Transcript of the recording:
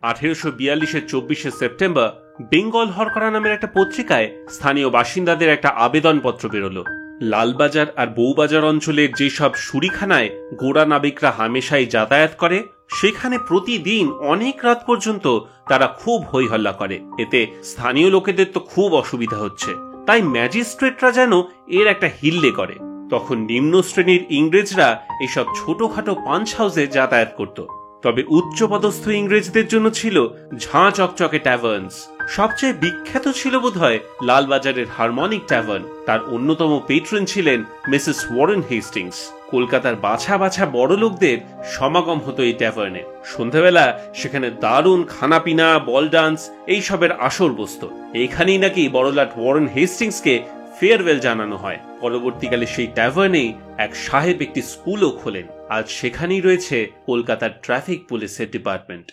1842-এর 24শে September Bengal Harkara নামের একটা পত্রিকায় স্থানীয় বাসিন্দাদের একটা আবেদনপত্র বেরোলো। লালবাজার আর বউবাজার অঞ্চলের যেসব শুরিখানায় গোড়া নাবিকরা হামেশাই যাতায়াত করে, সেখানে প্রতিদিন অনেক রাত পর্যন্ত তারা খুব হইহল্লা করে। এতে স্থানীয় লোকেদের তো খুব অসুবিধা হচ্ছে, তাই ম্যাজিস্ট্রেটরা যেন এর একটা হিল্লে করে। তখন নিম্ন শ্রেণীর ইংরেজরা এসব ছোটখাটো পাঞ্চ হাউসে যাতায়াত করত। তবে উচ্চপদস্থ ইংরেজদের জন্য ছিল ঝাঁ চকচকে ট্যাভার্নস। সবচেয়ে বিখ্যাত ছিল বোধহয় লালবাজারের হারমোনিক ট্যাভার্ন। তার অন্যতম পেট্রন ছিলেন মিসেস ওয়ারেন হেস্টিংস। কলকাতার বাছা বাছা বড় লোকদের সমাগম হতো এই ট্যাভার্নে। সন্ধ্যাবেলা সেখানে দারুণ খানাপিনা, বল ডান্স এইসবের আসর বসত। এখানেই নাকি বড়লাট ওয়ারেন হেস্টিংসকে ফেয়ারওয়েল জানানো হয়। পরবর্তীকালে সেই ট্যাভার্নেই এক সাহেব একটি স্কুলও খোলেন। আজ সেখানেই রয়েছে কলকাতার ট্রাফিক পুলিশের ডিপার্টমেন্ট।